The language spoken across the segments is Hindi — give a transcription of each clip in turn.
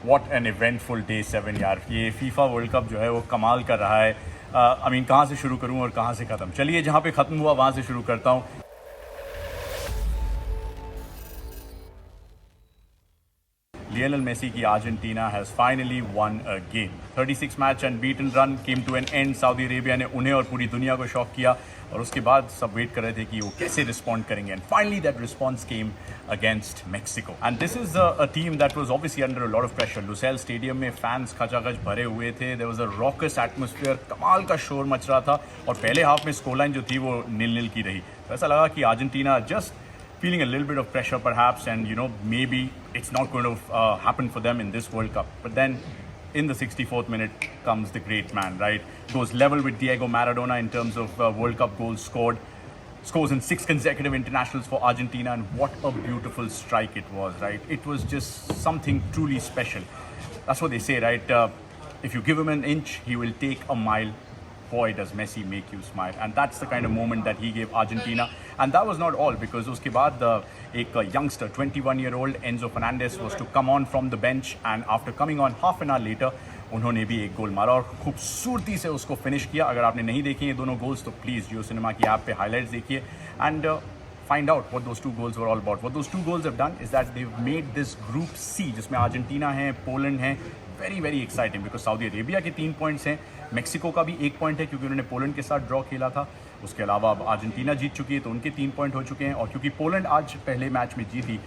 What an eventful day 7 यार. ये फीफा वर्ल्ड कप जो है वो कमाल कर रहा है. आई मीन कहाँ से शुरू करूँ और कहाँ से ख़त्म. चलिए जहाँ पे ख़त्म हुआ वहाँ से शुरू करता हूँ. Lionel Messi की Argentina has finally won a game. 36 match unbeaten run came to an end. Saudi Arabia ने उन्हें और पूरी दुनिया को शॉक किया और उसके बाद सब वेट कर रहे थे कि वो कैसे रिस्पॉन्ड करेंगे. And finally that response came against Mexico. And this is a team that was obviously under a lot of pressure. Lusail stadium में फैंस खचाखच भरे हुए थे. There was a raucous atmosphere. कमाल का शोर मच रहा था और पहले हाफ में स्कोर लाइन जो थी वो 0-0 की रही. तो ऐसा लगा कि Argentina just feeling a little bit of pressure perhaps, and maybe it's not going to happen for them in this World Cup. But then in the 64th minute comes the great man, right? Goes level with Diego Maradona in terms of World Cup goals scored. Scores in 6 consecutive internationals for Argentina, and what a beautiful strike it was, right? It was just something truly special. That's what they say, right? If you give him an inch, he will take a mile. Boy, does Messi make you smile. And that's the kind of moment that he gave Argentina. And that was not all, because uske baad ek youngster, 21-year-old Enzo Fernandez was to come on from the bench, and after coming on half an hour later, उन्होंने भी एक गोल मारा और खूबसूरती से उसको फिनिश किया. अगर आपने नहीं देखे ये दोनों गोल्स तो प्लीज़ जियो सिनेमा की ऐप पे हाइलाइट्स देखिए and find out what those two goals were all about. What those two goals have done is that they've made this Group C, जिसमें अर्जेंटीना है, पोलैंड है, very very exciting, because Saudi Arabia के 3 पॉइंट्स हैं, मेक्सिको का भी 1 पॉइंट है क्योंकि उन्होंने पोलैंड के साथ ड्रॉ खेला था. उसके अलावा अब अर्जेंटीना जीत चुकी है तो उनके 3 पॉइंट हो चुके हैं, और क्योंकि पोलैंड आज पहले मैच में जीती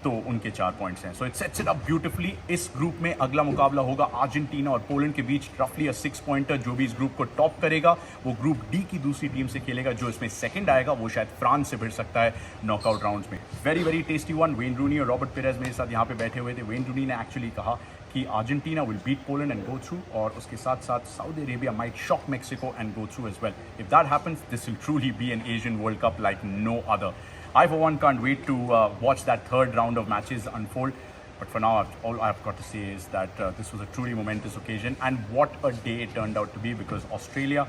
तो उनके 4 पॉइंट्स हैं. So it sets it up beautifully. इस ग्रुप में अगला मुकाबला होगा अर्जेंटीना और पोलैंड के बीच, रफली 6 पॉइंटर. जो भी इस ग्रुप को टॉप करेगा वो ग्रुप डी की दूसरी टीम से खेलेगा. जो इसमें सेकंड आएगा वो शायद फ्रांस से भिड़ सकता है नॉकआउट राउंड्स में. Very very tasty one. When रूनी और रॉबर्ट पेरेज मेरे साथ यहाँ पे बैठे हुए थे. वेन रूनी ने एक्चुअली कहा कि Argentina will beat Poland and go through, और उसके साथ साथ Saudi Arabia might shock Mexico and go through as well. If that happens this will truly be an Asian world cup like no other. I, for one, can't wait to watch that third round of matches unfold. But for now, all I've got to say is that this was a truly momentous occasion. And what a day it turned out to be, because Australia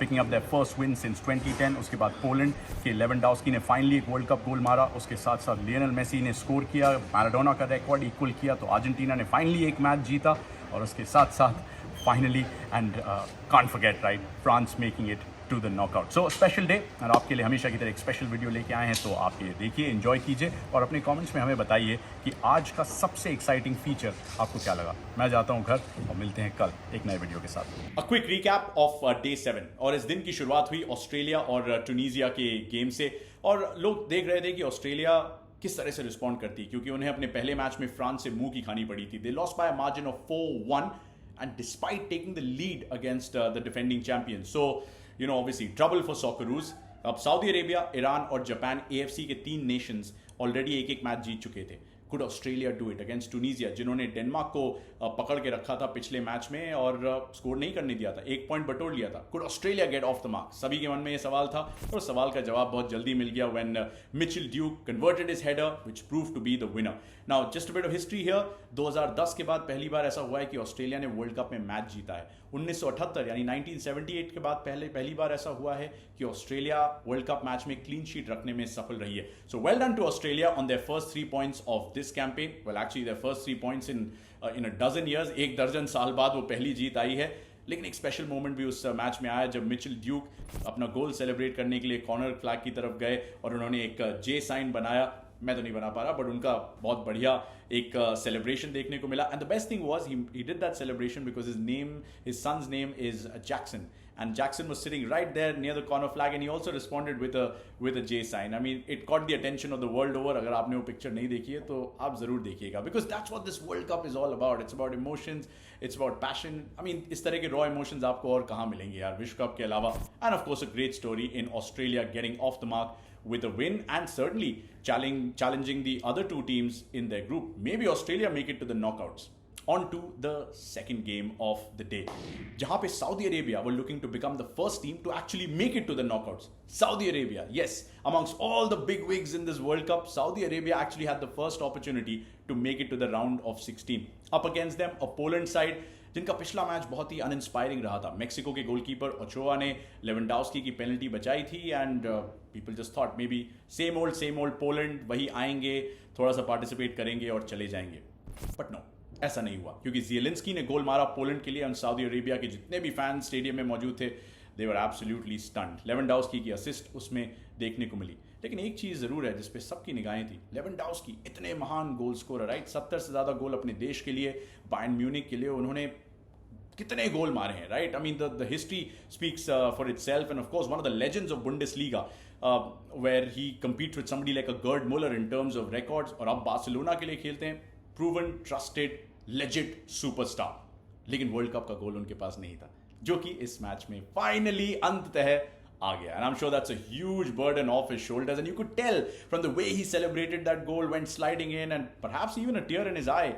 picking up their first win since 2010. उसके बाद पोलैंड के लेवेंडोव्स्की ने फाइनली एक वर्ल्ड कप गोल मारा. उसके साथ साथ लियोनेल मेसी ने स्कोर किया, मैराडोना का रिकॉर्ड इक्वल किया. तो अर्जेंटीना ने फाइनली एक मैच जीता, और उसके साथ साथ finally and can't forget, right, France making it to the knockout. So special day, और आपके लिए हमेशा की तरह एक स्पेशल वीडियो लेके आए हैं, तो आप ये देखिए, एंजॉय कीजिए और अपने कमेंट्स में हमें बताइए कि आज का सबसे एक्साइटिंग फीचर आपको क्या लगा. मैं जाता हूँ घर और मिलते हैं कल एक नए वीडियो के साथ. A quick recap of day 7. और इस दिन की शुरुआत हुई ऑस्ट्रेलिया और ट्यूनीजिया के गेम से, और लोग देख रहे थे कि ऑस्ट्रेलिया किस तरह से रिस्पॉन्ड करती, क्योंकि उन्हें अपने पहले मैच में फ्रांस से मुंह की खानी पड़ी थी. They lost by a margin of 4-1 and despite taking the lead against the defending champions. So obviously trouble for Socceroos. अब सऊदी अरेबिया, ईरान और जापान AFC के 3 नेशंस ऑलरेडी एक एक मैच जीत चुके थे. Could Australia do it against Tunisia, जिन्होंने डेनमार्क को पकड़ के रखा था पिछले मैच में और स्कोर नहीं करने दिया था, 1 पॉइंट बटोर लिया था. Could Australia get off the mark? सभी के मन में ये सवाल था, और सवाल का जवाब बहुत जल्दी मिल गया when Mitchell Duke converted his header which proved to be the winner. Now just a bit of history here. 2010 के बाद पहली बार ऐसा हुआ है कि ऑस्ट्रेलिया ने वर्ल्ड कप में मैच जीता है. 1978 यानी 1978 के बाद पहली बार ऐसा हुआ है कि ऑस्ट्रेलिया वर्ल्ड कप मैच में क्लीन शीट रखने में सफल रही है. So well done to Australia on their first 3 points of this campaign. Well actually their first 3 points in a dozen years. 1 दर्जन साल बाद वो पहली जीत आई है. लेकिन एक स्पेशल मोमेंट भी उस मैच में आया जब मिचेल ड्यूक अपना गोल सेलिब्रेट करने के लिए कॉर्नर फ्लैग की तरफ गए और उन्होंने एक जे साइन बनाया. मैं तो नहीं बना पा रहा, बट उनका बहुत बढ़िया एक सेलिब्रेशन देखने को मिला. And the best thing was he did that celebration because his son's name is Jackson, and Jackson was sitting right there near the corner flag, and he also responded with a J sign. I mean, it caught the attention of the world over. अगर आपने वो पिक्चर नहीं देखी है तो आप जरूर देखिएगा, because that's what this World Cup is all about. It's about emotions, it's about passion. I mean, इस तरह के raw emotions आपको और कहाँ मिलेंगे यार विश्व कप के अलावा. And of course a great story in Australia getting off the mark with a win, and certainly challenging the other 2 teams in their group. Maybe Australia make it to the knockouts. On to the second game of the day, जहां पे Saudi Arabia were looking to become the first team to actually make it to the knockouts. Saudi Arabia, yes, amongst all the big wigs in this World Cup, Saudi Arabia actually had the first opportunity to make it to the round of 16. Up against them, a Poland side जिनका पिछला मैच बहुत ही अनइंस्पायरिंग रहा था. मेक्सिको के गोलकीपर ओचोआ ने लेवेंडोव्स्की की पेनल्टी बचाई थी, and people just thought may be same old Poland, वही आएंगे, थोड़ा सा पार्टिसिपेट करेंगे और चले जाएंगे. बट नो, ऐसा नहीं हुआ क्योंकि ज़िएलिंस्की ने गोल मारा पोलैंड के लिए और सऊदी अरेबिया के जितने भी फैन स्टेडियम में मौजूद थे दे वर एब्सोल्युटली स्टन्ड। लेवेंडोव्स्की की असिस्ट उसमें देखने को मिली। लेकिन एक चीज़ ज़रूर है जिस पे सबकी निगाहें थी, लेवेंडोव्स्की इतने महान गोल स्कोरर, राइट, 70 से ज़्यादा गोल अपने देश के लिए, बायर्न म्यूनिक के लिए उन्होंने कितने गोल मारे हैं, right. I mean the history speaks for itself and of course one of the legends of Bundesliga where he competes with somebody like a Gerd Muller in terms of records, और अब बार्सिलोना के लिए खेलते हैं। Proven, trusted, legit superstar. लेकिन वर्ल्ड कप का गोल उनके पास नहीं था, जो कि इस मैच में फाइनली अंततः आ गया। And I'm sure that's a huge burden off his shoulders, and you could tell from the way he celebrated that goal, went sliding in, and perhaps even a tear in his eye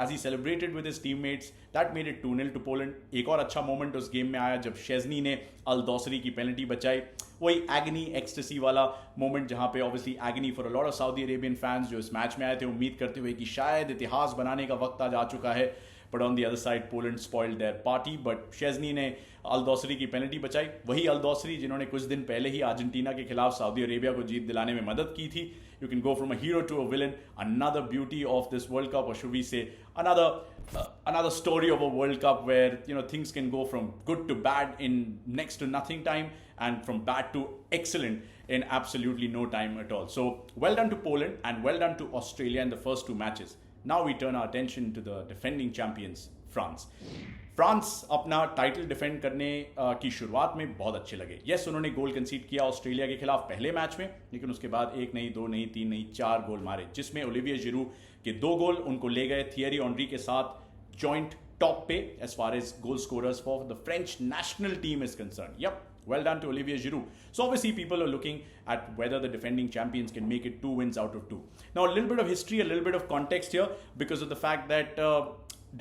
as he celebrated with his teammates. That made it 2-0 to Poland. एक और अच्छा मोमेंट उस गेम में आया जब शेज़नी ने अल दोसरी की पेनल्टी बचाई। वही एगनी एक्सटेसी वाला मोमेंट जहां पे obviously agony for a lot of Saudi Arabian fans जो इस मैच में आए थे उम्मीद करते हुए कि शायद इतिहास बनाने का वक्त आज आ चुका है। But on the other side, Poland spoiled their party. But शेज़नी ने अल दोसरी की पेनल्टी बचाई। वही अल दोसरी जिन्होंने कुछ दिन पहले ही अर्जेंटीना के खिलाफ सऊदी अरेबिया को जीत दिलाने में मदद की थी। You can go from a hero to a villain. Another beauty of this World Cup, or should we say, another story of a World Cup where things can go from good to bad in next to nothing time, and from bad to excellent in absolutely no time at all. So well done to Poland and well done to Australia in the first two matches. Now we turn our attention to the defending champions, France. France अपना टाइटल डिफेंड करने की शुरुआत में बहुत अच्छे लगे। यस, उन्होंने गोल कंसीड किया ऑस्ट्रेलिया के खिलाफ पहले मैच में, लेकिन उसके बाद 1 नहीं, 2 नहीं, 3 नहीं, 4 गोल मारे, जिसमें ओलिविये जिरू के 2 गोल उनको ले गए थियरी ऑनरी के साथ जॉइंट टॉप पे as far as goal scorers for the French national team is concern. Yup, well done to Olivier Giroud. So obviously people are looking at whether the defending champions can make it 2 wins out of 2. Now a little bit of history, a little bit of context here because of the fact that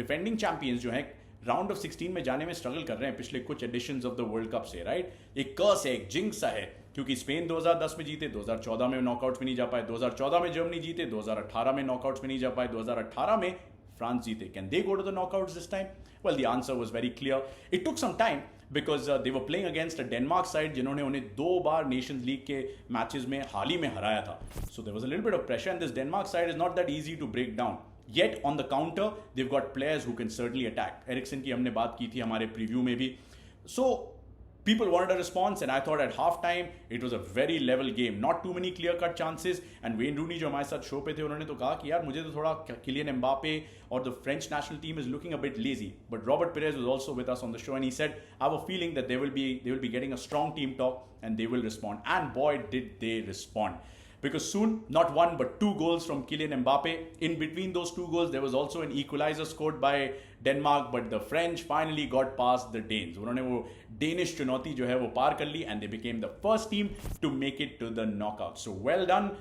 defending champions जो हैं राउंड ऑफ 16 में जाने में स्ट्रगल कर रहे हैं पिछले कुछ editions of the world cup से, राइट। एक कर्स है, एक जिंक्स है, क्योंकि स्पेन 2010 में जीते, 2014 में नॉकआउट्स में नहीं जा पाए, 2014 में जर्मनी जीते, 2018 में नॉकआउट्स में नहीं जा पाए, 2018 में फ्रांस जीते। Can they go to the knockouts this time? Well the answer was very clear. It took some time because they were playing against a Denmark side जिन्होंने उन्हें 2 बार नेशंस लीग के मैचेस में हाल ही में हराया था। So there was a little bit of pressure and this Denmark side is not that easy to break down. Yet on the counter, they've got players who can certainly attack. Eriksen की हमने बात की थी हमारे प्रीव्यू में भी। So people wanted a response, and I thought at halftime it was a very level game. Not too many clear-cut chances. And Wayne Rooney जो हमारे साथ शो पे थे उन्होंने तो कहा कि यार मुझे तो थोड़ा किलियन एम्बापे और the French national team is looking a bit lazy. But Robert Perez was also with us on the show, and he said, I have a feeling that they will be getting a strong team talk and they will respond. And boy, did they respond. Because soon, not 1 but 2 goals from Kylian Mbappe. In between those 2 goals, there was also an equalizer scored by Denmark, but the French finally got past the Danes. उन्होंने वो Danish चुनौती जो है वो पार कर ली, and they became the first team to make it to the knockout. So well done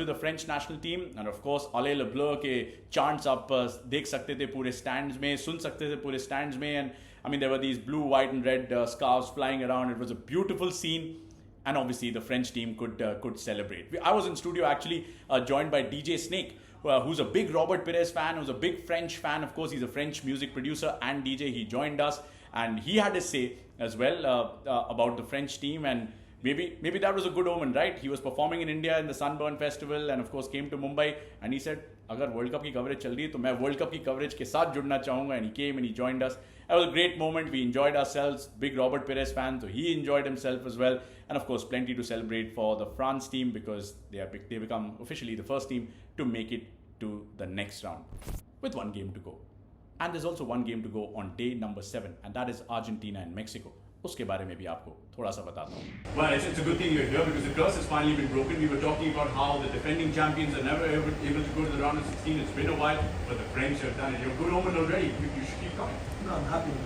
to the French national team, and of course Alain Le Bleu के chants आप देख सकते थे पूरे stands में, सुन सकते थे पूरे stands में, and I mean there were these blue, white and red scarves flying around. It was a beautiful scene. And obviously the French team could celebrate. I was in studio actually joined by DJ Snake, who's a big Robert Perez fan, who's a big French fan. Of course, he's a French music producer and DJ. He joined us and he had his say as well about the French team, and maybe that was a good omen, right? He was performing in India in the Sunburn Festival and of course came to Mumbai, and he said, अगर वर्ल्ड कप की कवरेज चल रही है तो मैं वर्ल्ड कप की कवरेज के साथ जुड़ना चाहूँगा, and he came and he joined us. It was a great moment. We enjoyed ourselves. Big Robert Perez fan, so he enjoyed himself as well. And of course, plenty to celebrate for the France team because they become officially the first team to make it to the next round with 1 game to go. And there's also 1 game to go on day number 7, and that is Argentina and Mexico. उसके बारे में भी आपको थोड़ा सा बताता हूँ। Well, it's a good thing you're here because the curse has finally been broken. We were talking about how the defending champions are never able to go to the round of 16. It's been a while, but the French have done it. You're a good omen already. You should keep coming. No, I'm happy.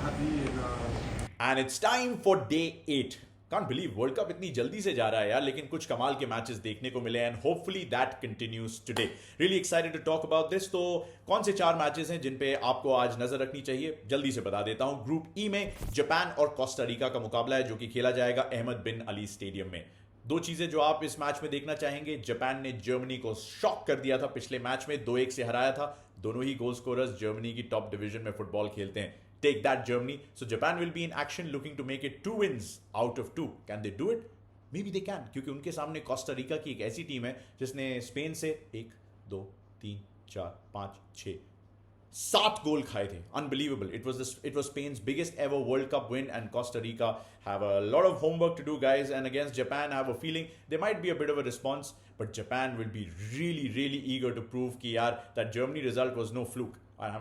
And it's time for day 8. Can't believe world cup इतनी जल्दी से जा रहा है यार, लेकिन कुछ कमाल के मैचेस देखने को मिले and hopefully that continues today. Really excited to talk about this. तो कौन से 4 मैचेस हैं जिन पे आपको आज नजर रखनी चाहिए, जल्दी से बता देता हूं। ग्रुप ई में जापान और कोस्टा रिका का मुकाबला है जो कि खेला जाएगा अहमद बिन अली स्टेडियम में। 2 चीजें जो आप इस मैच में देखना चाहेंगे, जापान ने जर्मनी को शॉक कर दिया था पिछले मैच में, 2-1 से हराया था। दोनों ही गोल स्कोरर्स जर्मनी की टॉप डिवीजन में फुटबॉल खेलते हैं। Take that, Germany. So Japan will be in action looking to make it 2 wins out of 2. Can they do it? Maybe they can, क्योंकि उनके सामने कोस्टा रिका की एक ऐसी टीम है जिसने स्पेन से 1, 2, 3, 4, 5, 6 7 गोल खाए थे, unbelievable. It was Spain's biggest ever World Cup win, and Costa Rica have a lot of homework to do, guys. And against Japan, I have a feeling there might be a bit of a response, but Japan will be really, really eager to prove that Germany result was no fluke.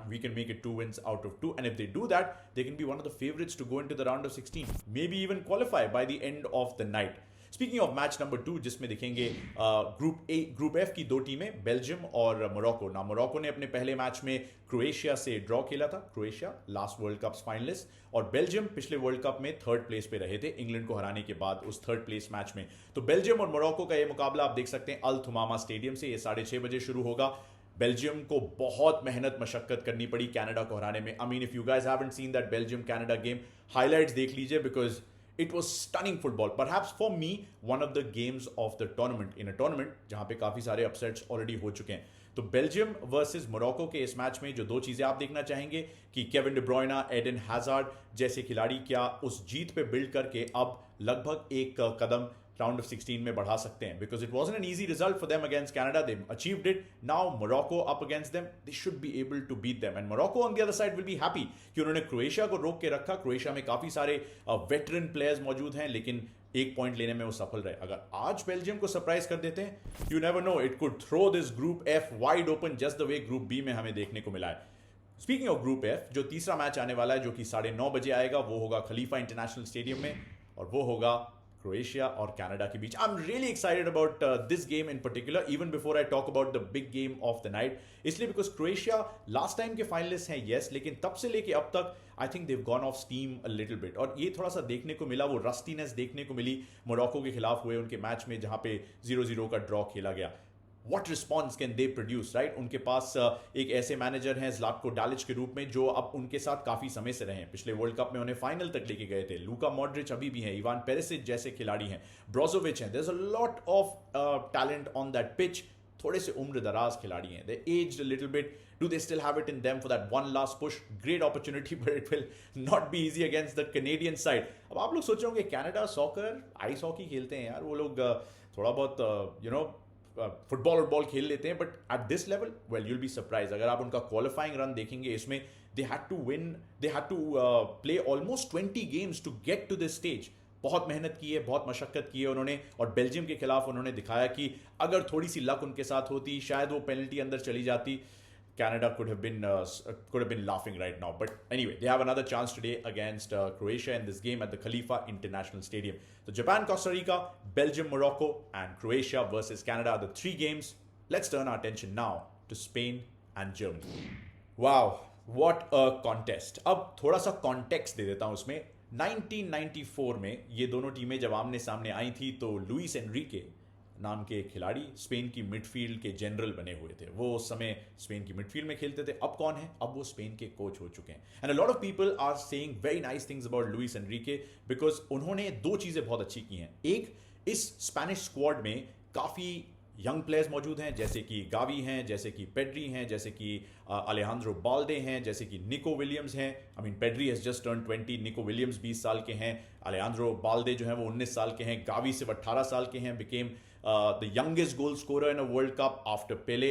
We can make it 2 wins out of 2, and if they do that, they can be one of the favorites to go into the round of 16, maybe even qualify by the end of the night. Speaking of match number 2, जिसमें देखेंगे ग्रुप एफ की 2 टीमें, बेल्जियम और मोरक्को. ना मोरक्को ने अपने पहले मैच में क्रोएशिया से ड्रॉ खेला था. Croatia last world cup finalist, और बेल्जियम पिछले वर्ल्ड कप में 3rd प्लेस पे रहे थे इंग्लैंड को हराने के बाद उस 3rd प्लेस मैच में. तो बेल्जियम और मोरक्को का ये मुकाबला आप देख सकते हैं अल थुमामा स्टेडियम से. ये 6:30 बजे शुरू होगा. बेल्जियम को बहुत मेहनत मशक्कत करनी पड़ी कनाडा को हराने में. I mean, if you guys haven't seen that Belgium Canada game, highlights देख लीजिए, because it was stunning football. Perhaps for me, one of the games of the tournament, in a tournament जहां पे काफी सारे upsets already हो चुके हैं. तो बेल्जियम वर्सेस मोरक्को के इस मैच में जो 2 चीजें आप देखना चाहेंगे कि Kevin De Bruyne, Aiden hazard जैसे खिलाड़ी क्या उस जीत पे बिल्ड करके अब लगभग एक कदम राउंड ऑफ 16 में बढ़ा सकते हैं. Because it wasn't an easy result for them against Canada. They achieved it. Now Morocco up against them, they should be able to beat them, and Morocco on the other side will be happy कि उन्होंने क्रोएशिया को रोक के रखा. क्रोएशिया में काफी सारे वेटरन प्लेयर्स मौजूद हैं, लेकिन एक पॉइंट लेने में वो सफल रहे. अगर आज बेल्जियम को सरप्राइज कर देते हैं, you never know, it could throw this group F wide open just the way group B में हमें देखने को मिला है. स्पीकिंग ऑफ ग्रुप एफ, जो तीसरा मैच आने वाला है जो कि 9:30 बजे आएगा, वो होगा खलीफा इंटरनेशनल स्टेडियम में, और वो होगा क्रोएशिया और कनाडा के बीच. I am really excited about this game in particular, even before I talk about the big game of the night. इसलिए बिकॉज क्रोएशिया लास्ट टाइम के फाइनलिस्ट हैं, यस, लेकिन तब से लेके अब तक I think they've gone off steam a little bit, और ये थोड़ा सा देखने को मिला, वो रस्टीनेस देखने को मिली मोरक्को के खिलाफ हुए उनके मैच में जहां पे 0-0 का ड्रॉ खेला गया. What response can they produce, right? उनके पास एक ऐसे मैनेजर हैं ज़्लाटको डालिच के रूप में जो अब उनके साथ काफी समय से रहे हैं. पिछले वर्ल्ड कप में उन्हें फाइनल तक लेके गए थे. लूका मॉड्रिच अभी भी हैं, इवान पेरिसिच जैसे खिलाड़ी हैं, ब्रोजोविच हैं. There's a lot of talent on that pitch. थोड़े से उम्र दराज खिलाड़ी हैं. They aged a little bit. Do they still have it in them for that one last push? Great opportunity, but it will not be easy against the Canadian side. अब आप लोग सोच रहे होंगे कैनेडा सॉकर, आइस हॉकी खेलते हैं यार वो लोग, थोड़ा बहुत फुटबॉल खेल लेते हैं, but at this level well you'll be surprise. अगर आप उनका क्वालिफाइंग रन देखेंगे, इसमें they had to play almost 20 games to get to this stage. बहुत मेहनत की है, बहुत मशक्कत की है उन्होंने, और बेल्जियम के खिलाफ उन्होंने दिखाया कि अगर थोड़ी सी लक उनके साथ होती, शायद वो पेनल्टी अंदर चली जाती. Canada could have been laughing right now. But anyway, they have another chance today against Croatia in this game at the Khalifa International Stadium. So Japan, Costa Rica, Belgium, Morocco, and Croatia versus Canada are the 3 games. Let's turn our attention now to Spain and Germany. Wow, what a contest. अब थोड़ा सा context दे देता हूं उसमें. 1994 में ये दोनों टीमें जब आमने सामने आई थी, तो लुइस एनरिके नाम के खिलाड़ी स्पेन की मिडफील्ड के जनरल बने हुए थे. वो उस समय स्पेन की मिडफील्ड में खेलते थे. अब कौन है? अब वो स्पेन के कोच हो चुके हैं. And a lot of people are saying very nice things about Luis Enrique, because उन्होंने 2 चीजें बहुत अच्छी की हैं. एक, इस स्पेनिश स्क्वाड में काफी यंग प्लेयर्स मौजूद हैं, जैसे कि गावी हैं, जैसे कि पेड्री हैं, जैसे कि अलेहांद्रो बाल्डे हैं, जैसे कि निको विलियम्स हैं. I mean, Pedri has just turn 20, Nico Williams 20 साल के हैं, अलेहांद्रो बाल्डे जो हैं वो 19 साल के हैं, गावी सिर्फ 18 साल के हैं, became the youngest goal scorer in a World Cup after Pele.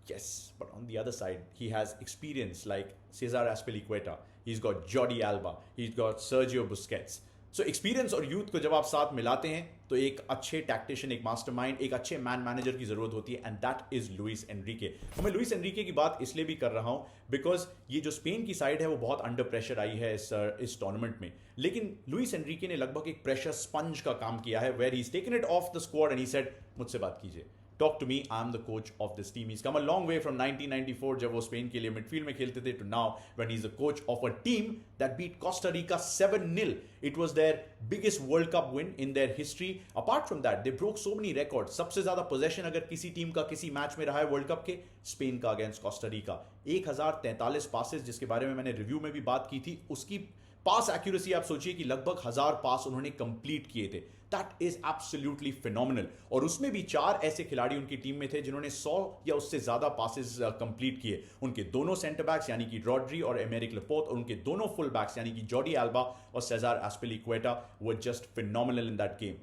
Yes, but on the other side, he has experience like Cesar Azpilicueta. He's got Jordi Alba. He's got Sergio Busquets. So experience और youth को जब आप साथ मिलाते हैं, तो एक अच्छे टैक्टिशियन, एक मास्टरमाइंड, एक अच्छे मैन मैनेजर की जरूरत होती है, and that is Luis Enrique. मैं लुइस एनरिके की बात इसलिए भी कर रहा हूं बिकॉज ये जो स्पेन की साइड है वो बहुत अंडर प्रेशर आई है इस टूर्नामेंट में. लेकिन लुइस एनरिके ने लगभग एक प्रेशर स्पंज का काम किया है, where he is taken it off the squad and he said, मुझसे बात कीजिए, talk to me, I'm the coach of this team. He's come a long way from 1994 जब वो स्पेन के लिए मिडफील्ड में खेलते थे, to now when he's the coach of a team that beat Costa Rica 7-0. It was their biggest World Cup win in their history. Apart from that, they broke so many records. सबसे ज्यादा पोजेशन अगर किसी टीम का किसी मैच में रहा है वर्ल्ड कप के, स्पेन का अगेंस्ट कोस्टा रिका. 1043 पासेस, जिसके बारे में मैंने रिव्यू में भी बात की थी, उसकी पास एक्यूरेसी आप सोचिए कि लगभग 1000 पास उन्होंने कंप्लीट किए थे. That is absolutely phenomenal. और उसमें भी 4 ऐसे खिलाड़ी उनकी टीम में थे जिन्होंने 100 या उससे ज्यादा पासेस कंप्लीट किए. उनके दोनों सेंटर बैक्स यानी कि रॉड्री और एमेरिक लेपोर्ट, और उनके दोनों फुल बैक्स यानी कि जॉर्डी एल्बा और Cesar Azpilicueta were just phenomenal in that game.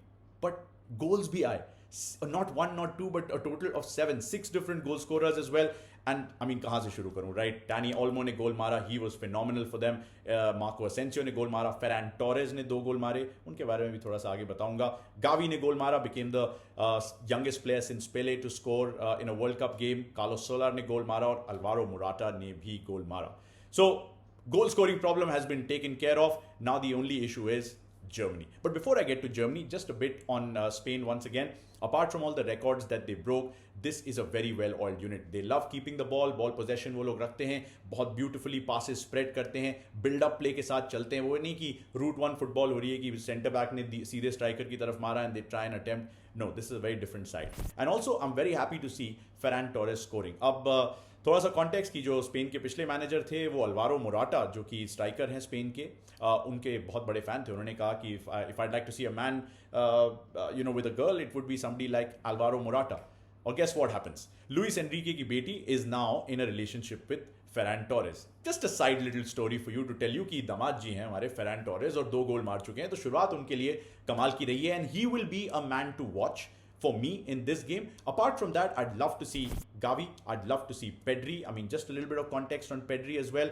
But goals भी आए. not one, not two, but a total of 7, 6 different goal scorers as well. And I mean, कहाँ से शुरू करूँ, right? Dani Olmo ने गोल मारा, he was phenomenal for them. Marco Asensio ने गोल मारा, Ferran Torres ने 2 गोल मारे, उनके बारे में भी थोड़ा सा आगे बताऊंगा. Gavi ने गोल मारा, became the youngest player since Pele to score in a World Cup game. Carlos Soler ने गोल मारा और Alvaro Morata ने भी गोल मारा. So goal scoring problem has been taken care of. Now the only issue is Germany. But before I get to Germany, just a bit on Spain once again. Apart from all the records that they broke, this is a very well-oiled unit. They love keeping the ball possession वो लोग रखते हैं, बहुत beautifully passes spread करते हैं, build-up play के साथ चलते हैं. वो नहीं कि route one football हो रही है कि center back ने सीधे striker की तरफ मारा and they try and attempt. No, this is a very different side. And also, I'm very happy to see Ferran Torres scoring. अब थोड़ा सा कॉन्टेक्स्ट की, जो स्पेन के पिछले मैनेजर थे वो अल्वारो मोराटा, जो कि स्ट्राइकर हैं स्पेन के, उनके बहुत बड़े फैन थे. उन्होंने कहा कि if I'd like to see a man with a girl, it would be somebody like Alvaro Morata. और guess what happens? Luis Enrique की बेटी is now in a relationship with Ferran Torres. Just a side little story for you to tell you कि दामाद जी हैं हमारे Ferran Torres और 2 गोल मार चुके हैं, तो शुरुआत उनके लिए कमाल की रही है. And he will be a man to watch for me in this game. Apart from that, I'd love to see Gavi. I'd love to see Pedri. I mean, just a little bit of context on Pedri as well.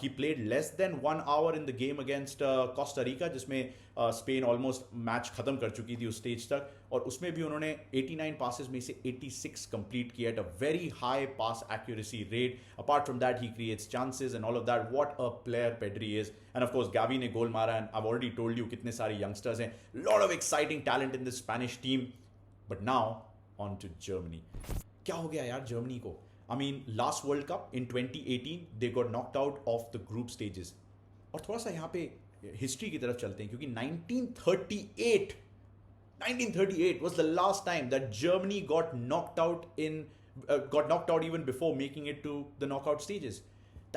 He played less than 1 hour in the game against Costa Rica, जिसमें स्पेन ऑलमोस्ट मैच खत्म कर चुकी थी उस स्टेज तक, और उसमें भी उन्होंने 89 पासेस में से 86 कंप्लीट किया at a very high pass accuracy rate. Apart from that, he creates chances and all of that. What a player Pedri is. And of course Gavi ने गोल मारा, and I have already told you कितने सारे यंगस्टर्स हैं. Lot of exciting talent in the Spanish team. But now, on to Germany. क्या हो गया यार जर्मनी को? I mean, last World Cup in 2018, they got knocked out of the group stages. और थोड़ा सा यहाँ पे हिस्ट्री की तरफ चलते हैं, क्योंकि 1938 was the last time that Germany got knocked out even before making it to the knockout stages.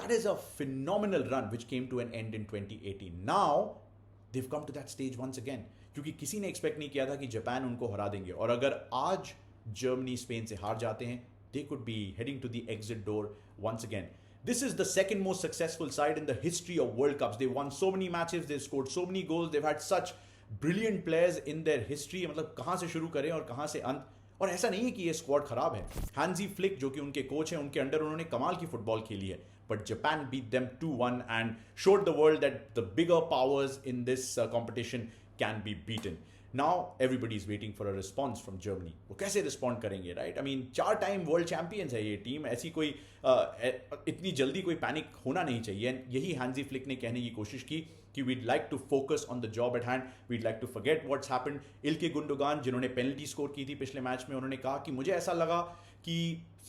That is a phenomenal run which came to an end in 2018. Now, they've come to that stage once again. क्योंकि किसी ने एक्सपेक्ट नहीं किया था कि जापान उनको हरा देंगे, और अगर आज जर्मनी स्पेन से हार जाते हैं, they could be heading to the exit door once again. This is the second most successful side in the history of World Cups. They won so many matches, they've scored so many goals, they've had such brilliant players in their history. मतलब कहाँ से शुरू करें और कहाँ से अंत. और ऐसा नहीं है कि ये स्क्वाड खराब है. हैंजी फ्लिक, जो कि उनके कोच हैं, उनके अंडर उन्होंने कमाल की फुटबॉल खेली है. But Japan beat them 2-1 and showed the world that the bigger powers in this competition can be beaten. Now everybody is waiting for a response from Germany. वो कैसे रिस्पॉन्ड करेंगे, right? I mean 4 time world champions है ये टीम. ऐसी कोई इतनी जल्दी कोई पैनिक होना नहीं चाहिए. यही हैंजी फ्लिक ने कहने की कोशिश की कि we'd like to focus on the job at hand, we'd like to forget what's happened. Ilkay Gundogan, जिन्होंने पेनल्टी स्कोर की थी पिछले मैच में, उन्होंने कहा कि मुझे ऐसा लगा कि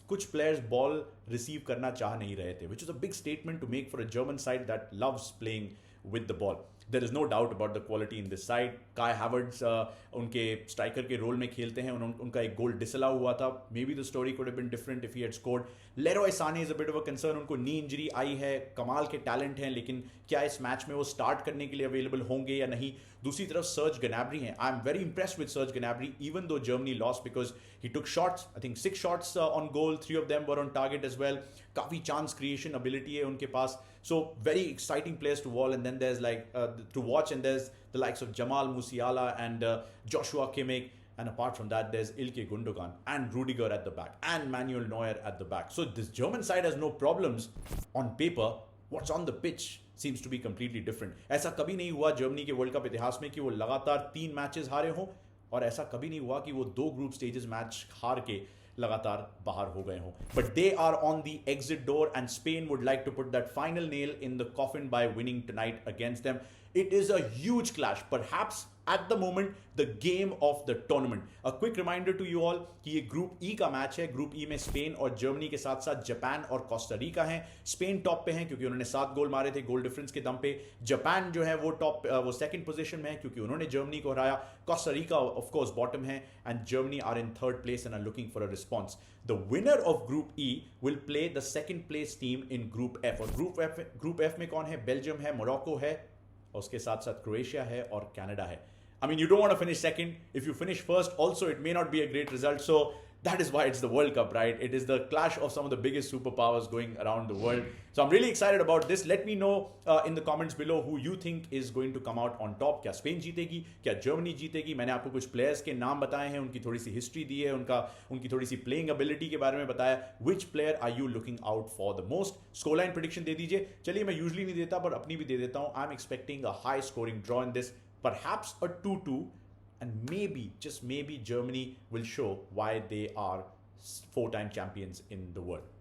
कुछ प्लेयर्स बॉल रिसीव करना चाह नहीं रहे थे, which is a big statement to make for a German side that loves playing with the ball. There is no doubt about the quality in this side. Kai Havertz उनके स्ट्राइकर के रोल में खेलते हैं. उनका एक गोल डिसअलाउ हुआ था. Maybe the story could have been different if he had scored. Leroy Sané is a bit of a concern. उनको नी इंजरी आई है. कमाल के टैलेंट हैं, लेकिन क्या इस मैच में वो स्टार्ट करने के लिए अवेलेबल होंगे या नहीं. दूसरी तरफ सर्ज गनाब्री हैं. I am very impressed with Serge Gnabry, even though Germany lost, because he took shots. I think 6 shots on goal, 3 of them were on target as well. काफ़ी चांस क्रिएशन एबिलिटी है उनके पास. So very exciting players to watch, and then there's and there's the likes of Jamal Musiala and Joshua Kimmich, and apart from that there's Ilkay Gundogan and Rudiger at the back and Manuel Neuer at the back. So this German side has no problems on paper. What's on the pitch seems to be completely different. ऐसा कभी नहीं हुआ जर्मनी के वर्ल्ड कप इतिहास में कि वो लगातार 3 मैचेस हारे हों, और ऐसा कभी नहीं हुआ कि वो 2 ग्रुप स्टेजेस मैच हार के लगातार बाहर हो गए हों. But they are on the exit door, and Spain would like to put that final nail in the coffin by winning tonight against them. It is a huge clash, perhaps at the moment the game of the tournament. A quick reminder to you all कि ये ग्रुप ई का मैच है. ग्रुप ई में स्पेन और जर्मनी के साथ साथ जापान और कोस्टा रिका हैं. स्पेन टॉप पे हैं क्योंकि उन्होंने 7 गोल मारे थे गोल डिफरेंस के दम पे. जापान जो है वो सेकंड पोजीशन में है क्योंकि उन्होंने जर्मनी को हराया. Costa Rica of course bottom है, and Germany are in 3rd place and are looking for a response. The winner of Group E will play the 2nd place team in Group F. और Group F में कौन है? बेल्जियम है, मोरक्को है, और उसके साथ साथ क्रोएशिया है और कनाडा है. I mean, you don't want to finish second. If you finish first, also it may not be a great result. So that is why it's the World Cup, right? It is the clash of some of the biggest superpowers going around the world. So I'm really excited about this. Let me know in the comments below who you think is going to come out on top. क्या स्पेन जीतेगी, क्या जर्मनी जीतेगी? मैंने आपको कुछ प्लेयर्स के नाम बताए हैं, उनकी थोड़ी सी हिस्ट्री दी है, उनकी थोड़ी सी प्लेइंग एबिलिटी के बारे में बताया. Which player are you looking out for the most? Scoreline prediction दे दीजिए. चलिए, मैं यूजुअली नहीं देता पर अपनी भी दे देता हूं. I'm expecting a high scoring draw in this, perhaps a 2-2. And maybe, just maybe, Germany will show why they are 4-time champions in the world.